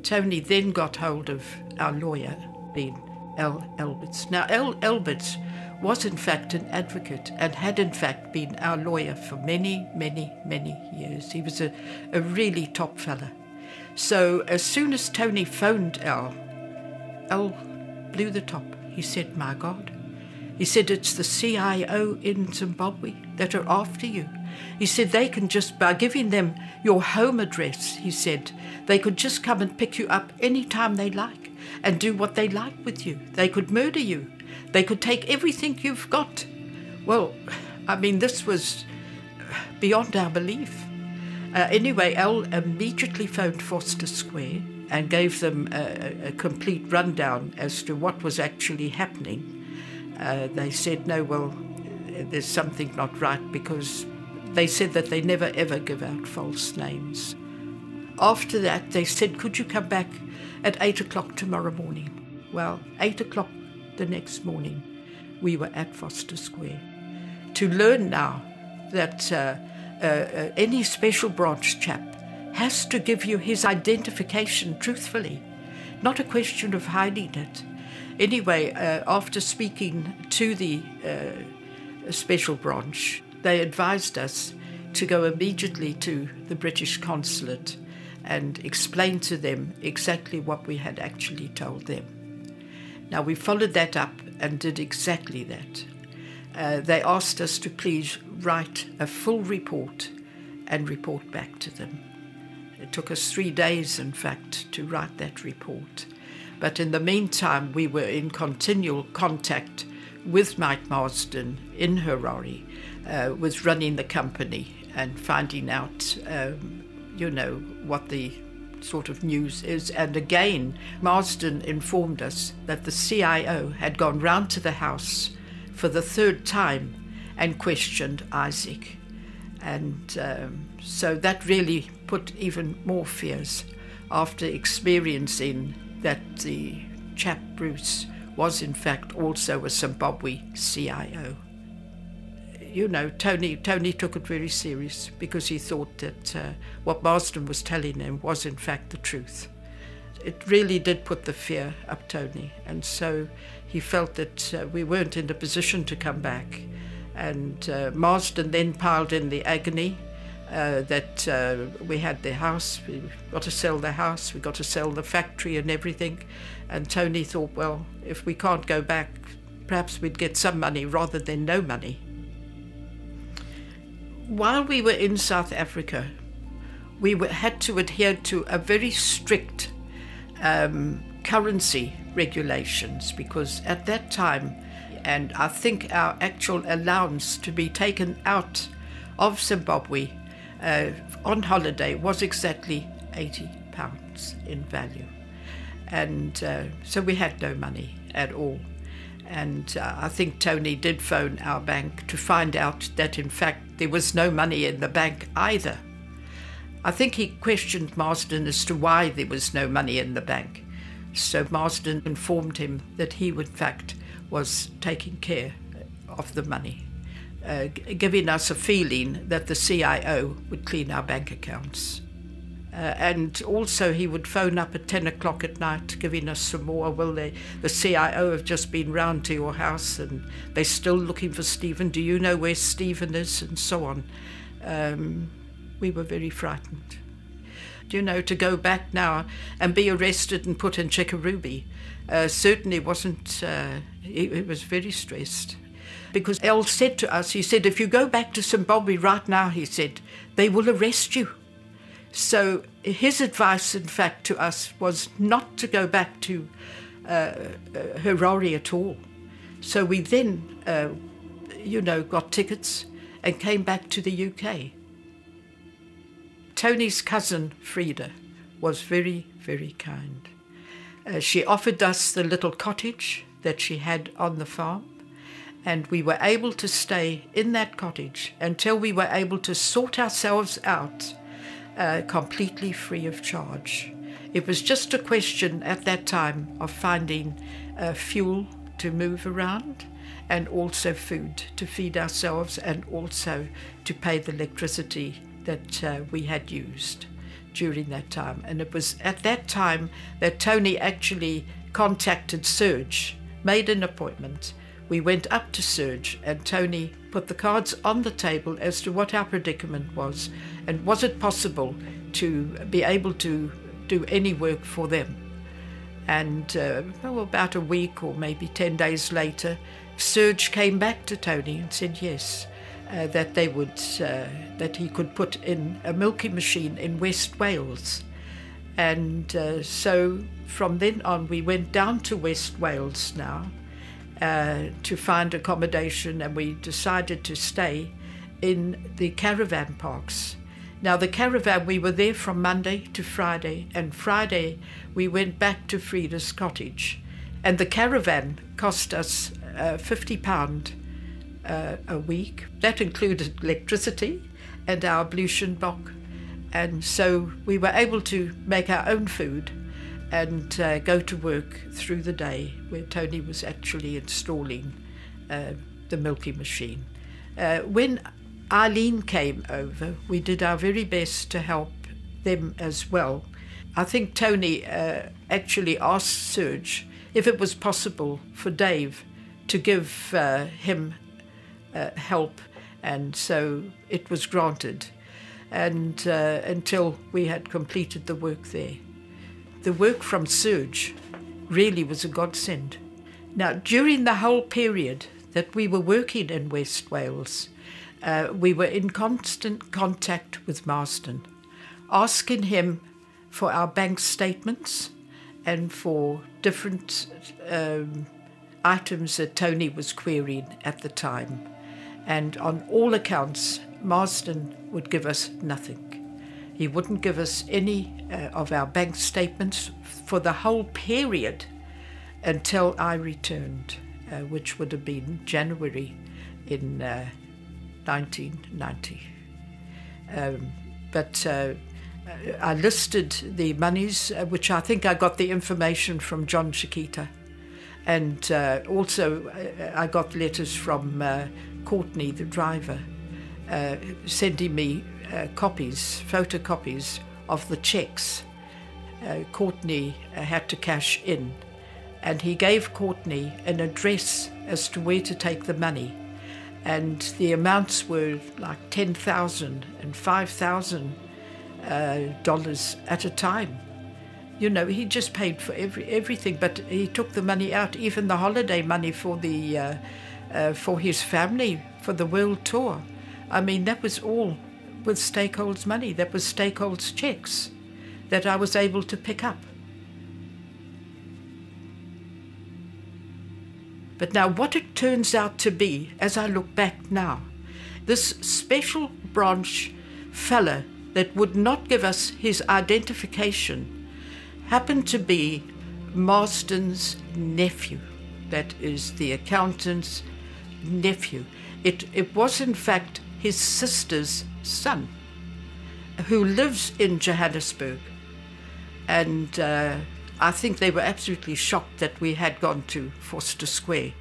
Tony then got hold of our lawyer, being L. Alberts. Now, L. Alberts was in fact an advocate and had in fact been our lawyer for many, many, many years. He was a really top fella. So as soon as Tony phoned L blew the top. He said, "My God." He said, "It's the CIO in Zimbabwe that are after you." He said, "They can just, by giving them your home address," he said, "they could just come and pick you up any time they like and do what they like with you. They could murder you. They could take everything you've got." Well, I mean, this was beyond our belief. Anyway, Al immediately phoned Foster Square and gave them a complete rundown as to what was actually happening. They said, "No, well, there's something not right," because they said that they never ever give out false names. After that, they said, "Could you come back at 8 o'clock tomorrow morning?" Well, 8 o'clock the next morning, we were at Foster Square. To learn now that any special branch chap has to give you his identification truthfully, not a question of hiding it. Anyway, after speaking to the special branch, they advised us to go immediately to the British consulate and explain to them exactly what we had actually told them. Now, we followed that up and did exactly that. They asked us to please write a full report and report back to them. It took us 3 days, in fact, to write that report. But in the meantime, we were in continual contact with Mike Marsden in Harare, was running the company and finding out, what the sort of news is. And again, Marsden informed us that the CIO had gone round to the house for the 3rd time and questioned Isaac. And so that really put even more fears after experiencing that the chap Bruce was in fact also a Zimbabwe CIO. You know, Tony took it very serious because he thought that what Marsden was telling him was in fact the truth. It really did put the fear up Tony, and so he felt that we weren't in a position to come back. And Marsden then piled in the agony that we had the house, we got to sell the house, we got to sell the factory and everything. And Tony thought, well, if we can't go back, perhaps we'd get some money rather than no money. While we were in South Africa, we had to adhere to a very strict currency regulations, because at that time, and I think our actual allowance to be taken out of Zimbabwe on holiday was exactly £80 in value. And so we had no money at all. And I think Tony did phone our bank to find out that in fact there was no money in the bank either. I think he questioned Marsden as to why there was no money in the bank. So Marsden informed him that he in fact was taking care of the money, giving us a feeling that the CIO would clean our bank accounts. And also he would phone up at 10 o'clock at night giving us some more. Well, the CIO have just been round to your house and they're still looking for Stephen. Do you know where Stephen is? And so on. We were very frightened. You know, to go back now and be arrested and put in Chikarubi certainly wasn't, he was very stressed. Because El said to us, he said, if you go back to Zimbabwe right now, he said, they will arrest you. So his advice, in fact, to us was not to go back to Harare at all. So we then, got tickets and came back to the UK. Tony's cousin, Frida, was very, very kind. She offered us the little cottage that she had on the farm, and we were able to stay in that cottage until we were able to sort ourselves out completely free of charge. It was just a question at that time of finding fuel to move around and also food to feed ourselves and also to pay the electricity that we had used during that time. And it was at that time that Tony actually contacted Serge, made an appointment. We went up to Serge, and Tony put the cards on the table as to what our predicament was, and was it possible to be able to do any work for them. And about a week or maybe 10 days later, Serge came back to Tony and said yes, that they would, that he could put in a milking machine in West Wales. And so from then on, we went down to West Wales now to find accommodation, and we decided to stay in the caravan parks. Now, the caravan, we were there from Monday to Friday, and Friday we went back to Frida's cottage. And the caravan cost us £50 a week. That included electricity and our ablution box. And so we were able to make our own food and go to work through the day, where Tony was actually installing the milking machine. When Eileen came over, we did our very best to help them as well. I think Tony actually asked Serge if it was possible for Dave to give him help, and so it was granted, and until we had completed the work there. The work from Serge really was a godsend. Now, during the whole period that we were working in West Wales, we were in constant contact with Marsden, asking him for our bank statements and for different items that Tony was querying at the time. And on all accounts, Marsden would give us nothing. He wouldn't give us any of our bank statements for the whole period until I returned, which would have been January in 1990. But I listed the monies, which I think I got the information from John Chiquita. And also I got letters from Courtney, the driver, sending me photocopies of the cheques. Courtney had to cash in, and he gave Courtney an address as to where to take the money. And the amounts were like $10,000 and $5,000 at a time. You know, he just paid for everything, but he took the money out, even the holiday money for his family, for the world tour. I mean, that was all with Stakehold's money. That was Stakehold's checks that I was able to pick up. But now what it turns out to be, as I look back now, this special branch fella that would not give us his identification happened to be Marsden's nephew. That is the accountant's nephew. It was in fact his sister's son, who lives in Johannesburg. And I think they were absolutely shocked that we had gone to Forster Square.